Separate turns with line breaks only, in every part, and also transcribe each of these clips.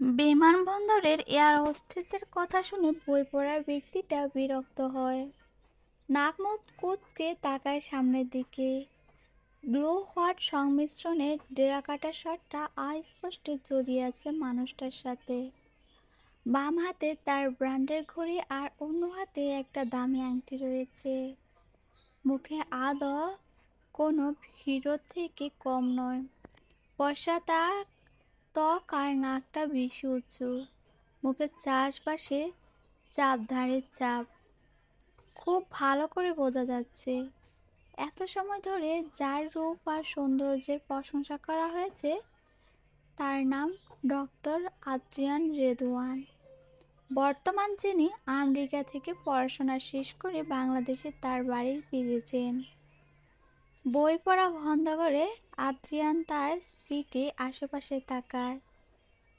বিমানবন্দরের এয়ার হোস্টেসের কথা শুনে বই পড়ার ব্যক্তিটা বিরক্ত হয়। নাক মুখ কুঁচকে তাকায় সামনের দিকে। ব্লু হোয়াইট সংমিশ্রণে ডেরাকাটা শার্টটা অস্পষ্ট জড়িয়ে আছে মানুষটার সাথে। বাম হাতে তার ব্র্যান্ডের ঘড়ি আর অন্য হাতে একটা দামি আংটি রয়েছে। মুখে আদৌ কোনো হিরো থেকে কম নয়। ফর্সা ত্বক আর নাকটা বেশি উঁচু। মুখের চারপাশে চাপধারী চাপ খুব ভালো করে বোঝা যাচ্ছে। এত সময় ধরে যার রূপ আর সৌন্দর্যের প্রশংসা করা হয়েছে তার নাম ডক্টর আদ্রিয়ান রেদওয়ান। বর্তমান যিনি আমেরিকা থেকে পড়াশোনা শেষ করে বাংলাদেশে তার বাড়ি ফিরেছেন। বই পড়া বন্ধ করে আদ্রিয়ান তার সিটে আশেপাশে তাকায়।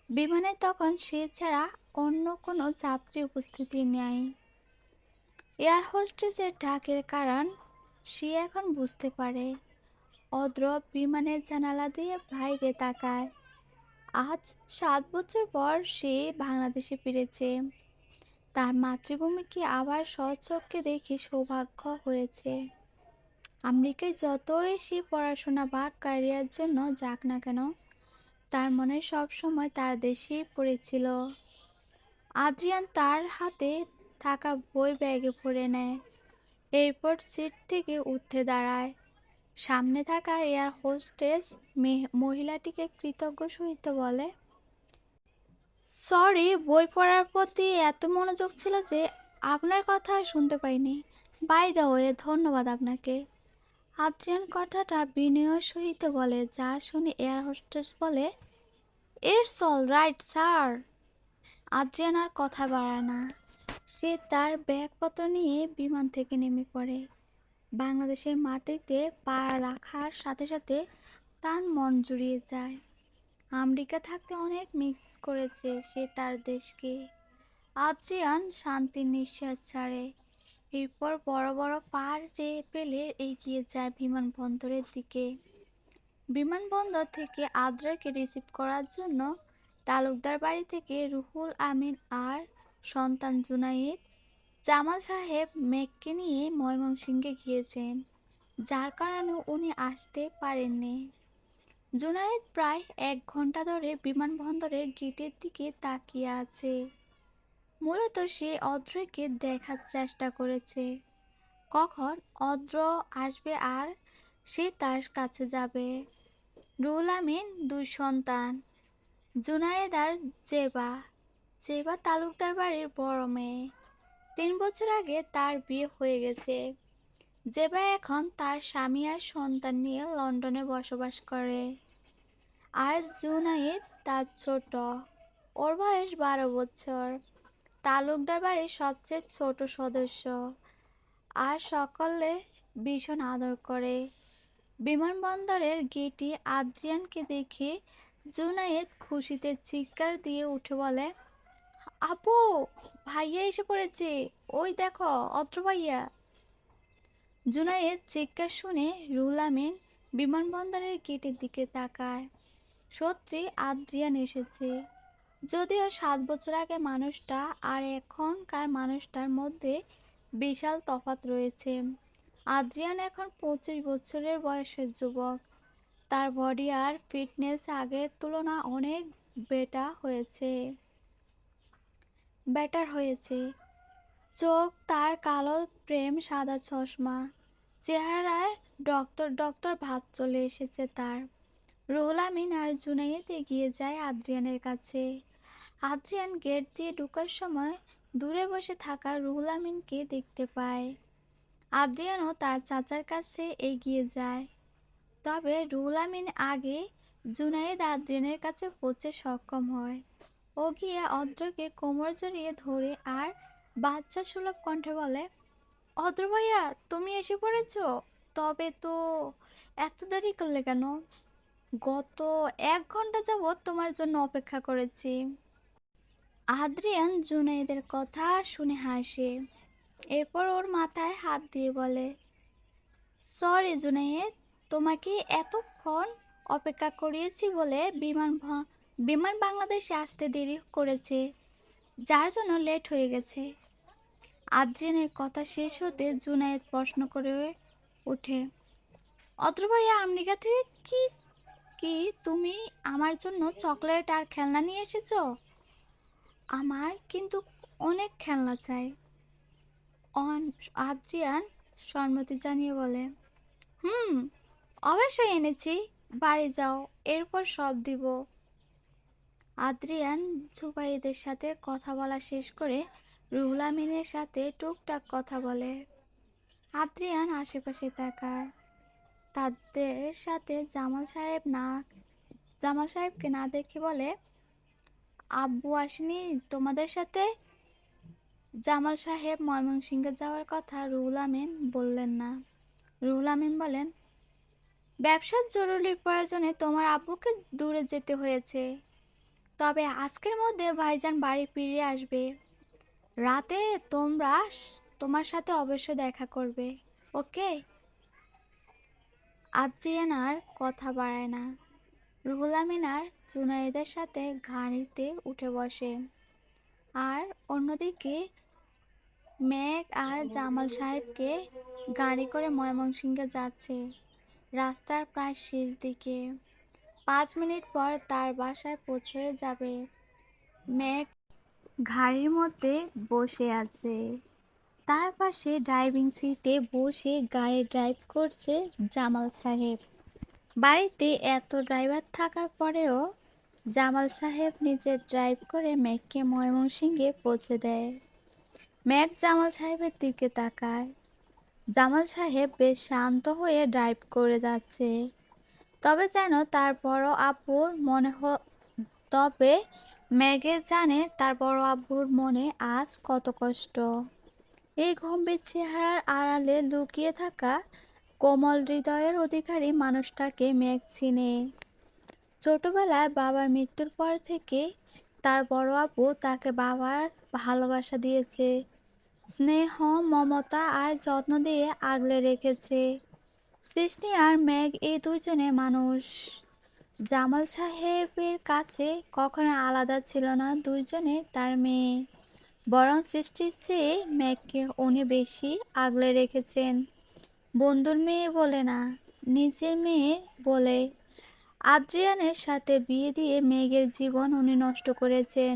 বিমানে তখন সে ছাড়া অন্য কোনো যাত্রী উপস্থিতি নেই। এয়ার হোস্টেসের ডাকের কারণ সে এখন বুঝতে পারে। অদ্র বিমানের জানালা দিয়ে বাইরে তাকায়। আজ 7 বছর পর সে বাংলাদেশে ফিরেছে। তার মাতৃভূমিকে আবার স্বচক্ষে দেখে সৌভাগ্য হয়েছে। আমেরিকায় যতই সে পড়াশোনা বা ক্যারিয়ার জন্য যাক না কেন, তার মনে সবসময় তার দেশেই পড়েছিল। আদ্রিয়ান তার হাতে থাকা বই ব্যাগে ভরে নেয়। এরপর সিট থেকে উঠে দাঁড়ায়। সামনে থাকা এয়ার হোস্টেস মহিলাটিকে কৃতজ্ঞ সহিত বলে, সরি, বই পড়ার প্রতি এত মনোযোগ ছিল যে আপনার কথা শুনতে পাইনি। বাই দ্য ওয়ে, ধন্যবাদ আপনাকে। আদ্রিয়ান কথাটা বিনয়ের সহিত বলে, যা শুনে এয়ার হোস্টেস বলে, it's all right sir. Adrian আর কথা বাড়ায় না। সে তার ব্যাগপত্র নিয়ে বিমান থেকে নেমে পড়ে। বাংলাদেশের মাটিতে পা রাখার সাথে সাথে তার মন জুড়িয়ে যায়। আমেরিকা থাকতে অনেক মিস করেছে সে তার দেশকে। আদ্রিয়ান শান্তির নিঃশ্বাস ছাড়ে। এরপর বড় বড় পাহাড়ে পেলে এগিয়ে যায় বিমানবন্দরের দিকে। বিমানবন্দর থেকে আদ্রকে রিসিভ করার জন্য তালুকদার বাড়ি থেকে রুহুল আমিন আর সন্তান জুনায়েদ জামাল সাহেব মেঘকে নিয়ে ময়মনসিংহে গিয়েছেন, যার কারণে উনি আসতে পারেননি। জুনায়েদ প্রায় 1 ঘন্টা ধরে বিমানবন্দরের গেটের দিকে তাকিয়ে আছে। মূলত সে অদ্রকে দেখার চেষ্টা করেছে, কখন অদ্র আসবে আর সে তার কাছে যাবে। রুহুল আমিন 2 সন্তান, জুনায়েদ আর জেবা। জেবা তালুকদার বাড়ির বড় মেয়ে। 3 বছর আগে তার বিয়ে হয়ে গেছে। জেবা এখন তার স্বামী আর সন্তান নিয়ে লন্ডনে বসবাস করে। আর জুনায়েদ তার ছোট, ওর বয়স 12 বছর। তালুকদার বাড়ির সবচেয়ে ছোট সদস্য আর সকলে ভীষণ আদর করে। বিমানবন্দরের গেটে আদ্রিয়ানকে দেখে জুনায়েদ খুশিতে চিৎকার দিয়ে উঠে বলে, আপু, ভাইয়া এসে পড়েছে, ওই দেখো অত্র ভাইয়া। জুনায়েদ চিৎকার শুনে রুহুল আমিন বিমানবন্দরের গেটের দিকে তাকায়। সত্যি আদ্রিয়ান এসেছে। যদিও 7 বছর আগে মানুষটা আর এখনকার মানুষটার মধ্যে বিশাল তফাৎ রয়েছে। আদ্রিয়ান এখন 25 বছরের বয়সের যুবক। তার বডি আর ফিটনেস আগের তুলনায় অনেক বেটার হয়েছে। চোখ তার কালো প্রেম সাদা চশমা, চেহারায় ডক্টর ডক্টর ভাব চলে এসেছে তার। রুহুল আমিন আর জুনায়েদ এগিয়ে যায় আদ্রিয়ানের কাছে। আদ্রিয়ান গেট দিয়ে ঢোকার সময় দূরে বসে থাকা রুহুল আমিনকে দেখতে পায়। আদ্রিয়ানও তার চাচার কাছে এগিয়ে যায়। তবে রুহুল আমিন আগে জুনায়েদ আদ্রিয়ানের কাছে পৌঁছে সক্ষম হয়। ও গিয়ে অদ্রকে কোমর জড়িয়ে ধরে আর বাচ্চা সুলভ কণ্ঠে বলে, অদ্র ভাইয়া, তুমি এসে পড়েছো? তবে তো এত দেরি করলে কেন? গত 1 ঘন্টা যাবৎ তোমার জন্য অপেক্ষা করেছি। আদ্রিয়ান জুনায়েদের কথা শুনে হাসে। এরপর ওর মাথায় হাত দিয়ে বলে, সরি জুনায়েদ, তোমাকে এতক্ষণ অপেক্ষা করিয়েছি বলে বিমান বাংলাদেশে আসতে দেরি করেছে, যার জন্য লেট হয়ে গেছে। আদ্রিয়ানের কথা শেষ হতে জুনায়েদ প্রশ্ন করে ওঠে, অত্র ভাইয়া আমেরিকা থেকে কি কি তুমি আমার জন্য চকলেট আর খেলনা নিয়ে এসেছো? আমার কিন্তু অনেক খেলনা চাই। আদ্রিয়ান সম্মতি জানিয়ে বলে, হুম, অবশ্যই এনেছি, বাড়ি যাও, এরপর সব দিব। আদ্রিয়ান জুবাইদের সাথে কথা বলা শেষ করে রুহুল আমিনের সাথে টুকটাক কথা বলে। আদ্রিয়ান আশেপাশে তাকায়। তাদের সাথে জামাল সাহেবকে না দেখে বলে, আব্বু আসেনি তোমাদের সাথে? জামাল সাহেব ময়মনসিংহে যাওয়ার কথা রুহুল আমিন বললেন না। রুহুল আমিন বলেন, ব্যবসার জরুরি প্রয়োজনে তোমার আব্বুকে দূরে যেতে হয়েছে, তবে আজকের মধ্যে ভাইজান বাড়ি ফিরে আসবে। রাতে তোমার সাথে অবশ্যই দেখা করবে, ওকে? আদ্রিয়ান আর কথা বাড়ায় না। রুহুল আমিন আর জুনায়েদের সাথে গাড়িতে উঠে বসে। আর অন্যদিকে মেঘ আর জামাল সাহেবকে গাড়ি করে ময়মনসিংহে যাচ্ছে। রাস্তার প্রায় শেষ দিকে। 5 মিনিট পর তার বাসায় পৌঁছে যাবে। মেঘ গাড়ির মধ্যে বসে আছে। তার পাশে ড্রাইভিং সিটে বসে গাড়ি ড্রাইভ করছে জামাল সাহেব। বাড়িতে এত ড্রাইভার থাকার পরেও জামাল সাহেব নিজে ড্রাইভ করে মেঘকে ময়মনসিংহে পৌঁছে দেয়। মেঘ জামাল সাহেবের দিকে তাকায়। জামাল সাহেব বেশ শান্ত হয়ে ড্রাইভ করে যাচ্ছে। তবে যেন তার বড় আব্বুর তবে মেঘে জানে তার বড় আব্বুর মনে আজ কত কষ্ট। এই গম্ভীর চেহারার আড়ালে লুকিয়ে থাকা কোমল হৃদয়ের অধিকারী মানুষটাকে মেঘ চিনে। ছোটবেলায় বাবার মৃত্যুর পর থেকে তার বড় আব্বু তাকে বাবার ভালোবাসা দিয়েছে, স্নেহ, মমতা আর যত্ন দিয়ে আগলে রেখেছে। সৃষ্টি আর মেঘ এই দুজনে মানুষ। জামাল সাহেবের কাছে কখনো আলাদা ছিল না দুইজনে তার মেয়ে, বরং সৃষ্টির চেয়ে মেঘকে উনি বেশি আগলে রেখেছেন। বন্ধুর মেয়ে বলে না, নিজের মেয়ে বলে। আদ্রিয়ানের সাথে বিয়ে দিয়ে মেঘের জীবন উনি নষ্ট করেছেন।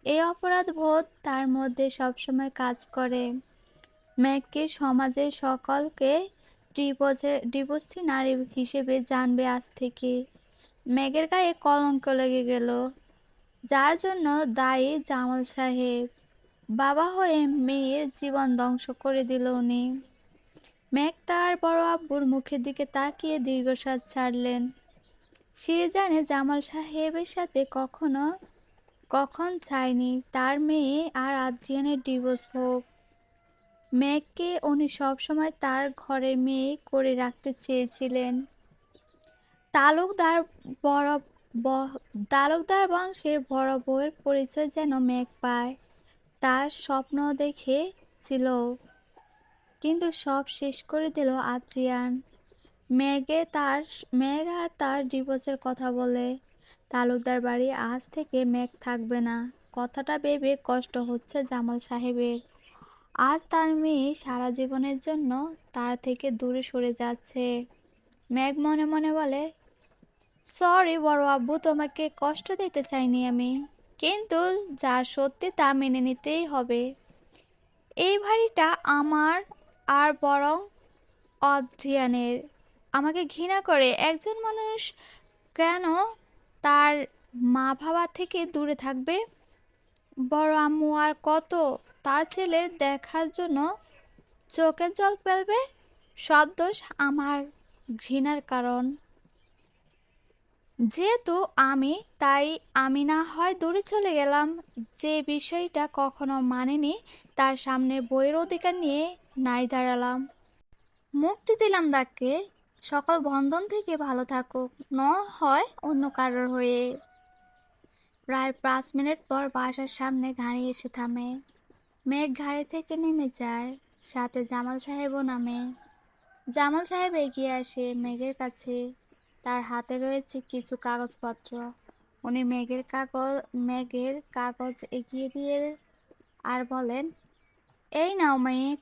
এই অপরাধ বোধ তার মধ্যে সবসময় কাজ করে। মেঘকে সমাজের সকলকে ডিভোর্সি নারী হিসেবে জানবে আজ থেকে। মেঘের গায়ে কলঙ্ক লেগে গেল, যার জন্য দায়ী জামাল সাহেব। বাবা হয়ে মেয়ের জীবন ধ্বংস করে দিল উনি। মেঘ তার বড় আব্বুর মুখের দিকে তাকিয়ে দীর্ঘশ্বাস ছাড়লেন। সে জানে জামাল সাহেবের সাথে কখন চায়নি তার মেয়ে আর আদ্রিয়ানের ডিভোর্স হোক। মেঘকে উনি সবসময় তার ঘরের মেয়ে করে রাখতে চেয়েছিলেন। তালুকদার তালুকদার বংশের বড় বউয়ের পরিচয় যেন মেঘ পায়, তার স্বপ্ন দেখেছিল। কিন্তু সব শেষ করে দিল আদ্রিয়ান। মেঘ আর তার ডিভোর্সের কথা বলে। তালুকদার বাড়ি আজ থেকে মেঘ থাকবে না। কথাটা ভেবে কষ্ট হচ্ছে জামাল সাহেবের। আজ তার মেয়ে সারা জীবনের জন্য তার থেকে দূরে সরে যাচ্ছে। মেঘ মনে মনে বলে, সরি বড় আব্বু, তোমাকে কষ্ট দিতে চাইনি আমি, কিন্তু যা সত্যি তা মেনে নিতেই হবে। এই বাড়িটা আমার আর বরং অদ্রিয়ানের। আমাকে ঘৃণা করে একজন মানুষ কেন তার মা বাবা থেকে দূরে থাকবে? বড় আম্মু আর কত তার ছেলে দেখার জন্য চোখের জল ফেলবে? সব দোষ আমার, ঘৃণার কারণ যেহেতু আমি, তাই আমি না হয় দূরে চলে গেলাম। যে বিষয়টা কখনো মানেনি তার সামনে বইয়ের অধিকার নিয়ে নাই দাঁড়ালাম। মুক্তি দিলাম তাকে, সকল বন্ধন থেকে ভালো থাকুক, ন হয় অন্য কারোর হয়ে। প্রায় 5 মিনিট পর বাসার সামনে গাড়ি এসে থামে। মেঘ গাড়ি থেকে নেমে যায়, সাথে জামাল সাহেবও নামে। জামাল সাহেব এগিয়ে আসে মেঘের কাছে। তার হাতে রয়েছে কিছু কাগজপত্র। উনি মেঘের কাগজ এগিয়ে দিয়ে আর বলেন, এই নাও মেঘ,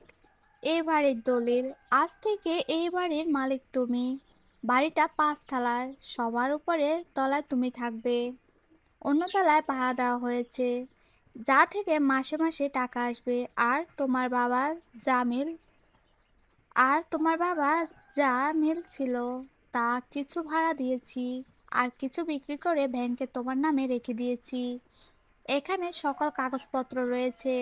এই বাড়ির দলিল। আজ থেকে এই বাড়ির মালিক তুমি। বাড়িটা 5 তলায়, সবার উপরে তলায় তুমি থাকবে, অন্য তলায় ভাড়া দেওয়া হয়েছে, যা থেকে মাসে মাসে টাকা আসবে। জামিল আর তোমার বাবা যা মিল ছিল তা কিছু ভাড়া দিয়েছি, আর কিছু বিক্রি করে ব্যাংকে তোমার নামে রেখে দিয়েছি। এখানে সকল কাগজপত্র রয়েছে।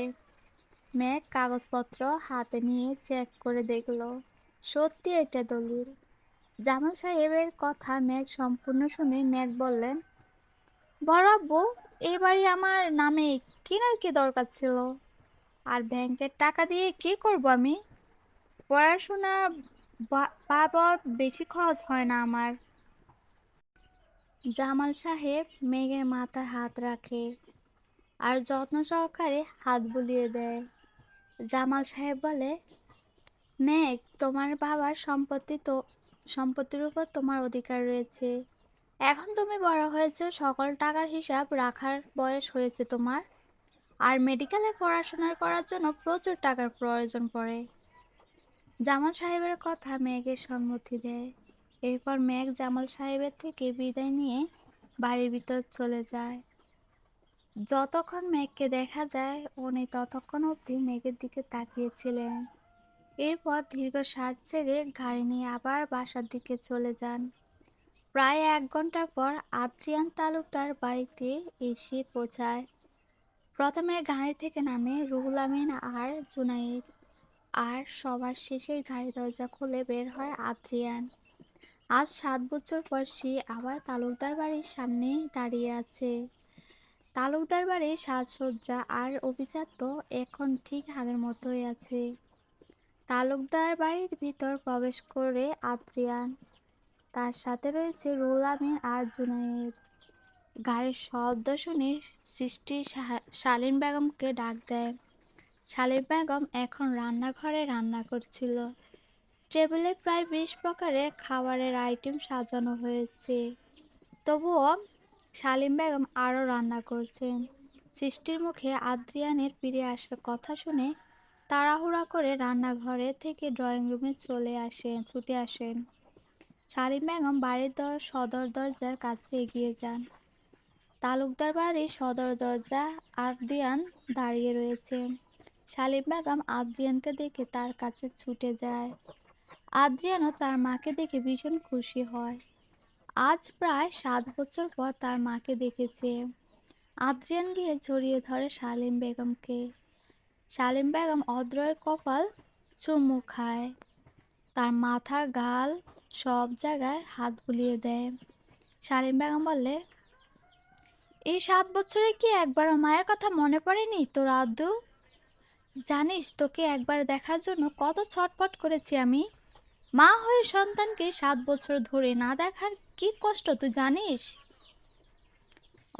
মেঘ কাগজপত্র হাতে নিয়ে চেক করে দেখলো, সত্যি এটা দলিল। জামাল সাহেবের কথা মেঘ সম্পূর্ণ শুনে মেঘ বললেন, বড় আব্বু, এই বাড়ি আমার নামে কেনার কি দরকার ছিল? আর ব্যাংকের টাকা দিয়ে কি করব আমি? পড়াশোনা বাবদ বেশি খরচ হয় না আমার। জামাল সাহেব মেঘের মাথায় হাত রাখে আর যত্ন সহকারে হাত বুলিয়ে দেয়। জামাল সাহেব বলে, মেঘ, তোমার বাবার সম্পত্তির উপর তোমার অধিকার রয়েছে। এখন তুমি বড় হয়েছে, সকল টাকার হিসাব রাখার বয়স হয়েছে তোমার। আর মেডিকেলে পড়াশোনা করার জন্য প্রচুর টাকার প্রয়োজন পড়ে। জামাল সাহেবের কথা মেঘের সম্মতি দেয়। এরপর মেঘ জামাল সাহেবের থেকে বিদায় নিয়ে বাড়ির ভিতর চলে যায়। যতক্ষণ মেঘকে দেখা যায় উনি ততক্ষণ অবধি মেঘের দিকে তাকিয়েছিলেন। এরপর দীর্ঘ শ্বাস ছেড়ে গাড়ি নিয়ে আবার বাসার দিকে চলে যান। প্রায় 1 ঘন্টা পর আদ্রিয়ান তালুকদার বাড়িতে এসে পৌঁছায়। প্রথমে গাড়ি থেকে নামে রুহুল আমিন আর জুনায়েদ, আর সবার শেষে গাড়ি দরজা খুলে বের হয় আদ্রিয়ান। আজ 7 বছর পর সে আবার তালুকদার বাড়ির সামনে দাঁড়িয়ে আছে। তালুকদার বাড়ির সাজসজ্জা আর অভিজাত্য এখন ঠিক আগের মতোই আছে। তালুকদার বাড়ির ভিতর প্রবেশ করে আদ্রিয়ান, তার সাথে রয়েছে রুহুল আমিন আর জুনায়েদ। গাড়ির শব্দ শুনে সৃষ্টি শালীন বেগমকে ডাক দেয়। শালীন বেগম এখন রান্নাঘরে রান্না করছিল। টেবিলে প্রায় 20 প্রকারের খাবারের আইটেম সাজানো হয়েছে। তবুও শালীন বেগম আরও রান্না করছেন। সৃষ্টির মুখে আদ্রিয়ানের ফিরে আসার কথা শুনে তাড়াহুড়া করে রান্নাঘরে থেকে ড্রয়িং রুমে ছুটে আসেন। শালীন বেগম বাড়ির সদর দরজার কাছে এগিয়ে যান। তালুকদার বাড়ির সদর দরজা আদ্রিয়ান দাঁড়িয়ে রয়েছেন। শালীন বেগম আদ্রিয়ানকে দেখে তার কাছে ছুটে যায়। আদ্রিয়ানও তার মাকে দেখে ভীষণ খুশি হয়। আজ প্রায় 7 বছর পর তার মাকে দেখেছে। আদ্রিয়ান গিয়ে জড়িয়ে ধরে শালীন বেগমকে। শালীন বেগম অদ্রয়ের কপাল চুমু খায়, তার মাথা গাল সব জায়গায় হাত বুলিয়ে দেয়। শালীন বেগম বললে, এই 7 বছরে কি একবারও মায়ের কথা মনে পড়েনি তোর আদ্দু? জানিস তোকে একবার দেখার জন্য কত ছটফট করেছি আমি। মা হয়ে সন্তানকে 7 বছর ধরে না দেখার কি কষ্ট তুই জানিস?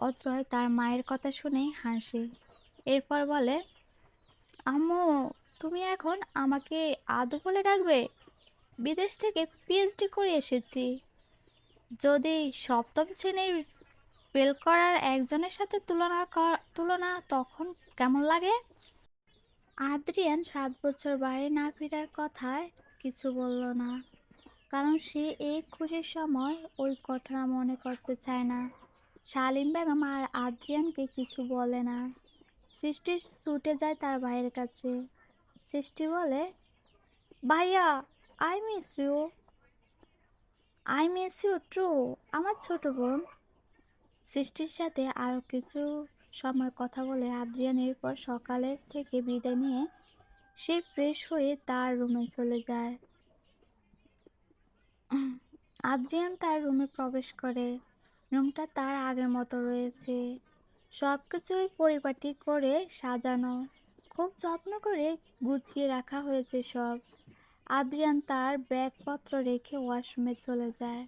অদ্রয় তার মায়ের কথা শুনে হাসে। এরপর বলে, আম্মু, তুমি এখন আমাকে আদু বলে ডাকবে? বিদেশ থেকে পিএইচডি করে এসেছি। যদি 7ম শ্রেণীর ফেল করার একজনের সাথে তুলনা তখন কেমন লাগে? আদ্রিয়ান 7 বছর বাড়ি না ফেরার কথায় কিছু বলল না, কারণ সে এই খুশির সময় ওই ঘটনা মনে করতে চায় না। শালীন বেগম আর আদ্রিয়ানকে কিছু বলে না। সৃষ্টি ছুটে যায় তার ভাইয়ের কাছে। সৃষ্টি বলে, ভাইয়া, I miss you. I miss you too, আমার ছোট বোন। সৃষ্টির সাথে আরও কিছু সময় কথা বলে আদ্রিয়ান এরপর সকালের থেকে বিদায় নিয়ে সে ফ্রেশ হয়ে তার রুমে চলে যায়। আদ্রিয়ান তার রুমে প্রবেশ করে। রুমটা তার আগের মতো রয়েছে, সবকিছুই পরিপাটি করে সাজানো, খুব যত্ন করে গুছিয়ে রাখা হয়েছে সব। আদ্রিয়ান তার ব্যাগপত্র রেখে ওয়াশরুমে চলে যায়।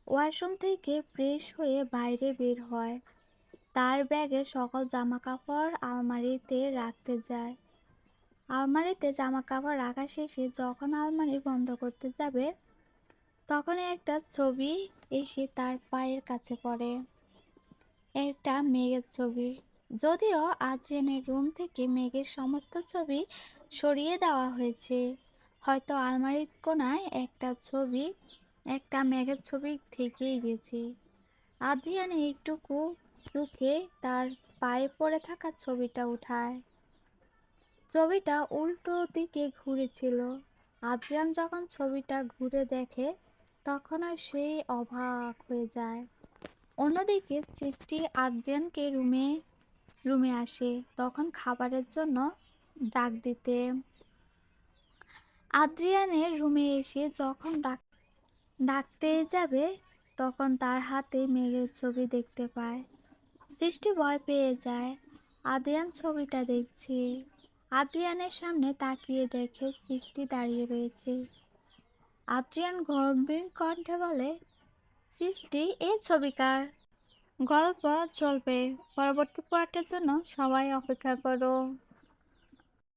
ওয়াশরুম থেকে ফ্রেশ হয়ে বাইরে বের হয়। তার ব্যাগে সকল জামাকাপড় আলমারিতে রাখতে যায়। আলমারিতে জামাকাপড় রাখা শেষে যখন আলমারি বন্ধ করতে যাবে তখনই একটা ছবি এসে তার পায়ের কাছে পড়ে। একটা মেঘের ছবি। যদিও আদ্রিয়ানের রুম থেকে মেঘের সমস্ত ছবি সরিয়ে দেওয়া হয়েছে, হয়তো আলমারির কোণায় একটা মেঘের ছবি থেকেই গেছে। আদ্রিয়ান একটুকু ঝুঁকে তার পায়ে পড়ে থাকা ছবিটা উঠায়। ছবিটা উল্টো দিকে ঘুরেছিল। আদ্রিয়ান যখন ছবিটা ঘুরে দেখে তখন আর সেই অবাক হয়ে যায়। অন্যদিকে সৃষ্টি আদ্রিয়ানকে রুমে আসে তখন খাবারের জন্য ডাক দিতে। আদ্রিয়ানের রুমে এসে যখন ডাকতে যাবে তখন তার হাতে মেঘের ছবি দেখতে পায়। সৃষ্টি ভয় পেয়ে যায়। আদ্রিয়ান ছবিটা দেখছে। আদ্রিয়ানের সামনে তাকিয়ে দেখে সৃষ্টি দাঁড়িয়ে রয়েছে। আদ্রিয়ান গম্ভীর কণ্ঠে বলে, সৃষ্টি, এই ছবি কার? গল্প চলবে, পরবর্তী পার্টের জন্য সবাই অপেক্ষা করো।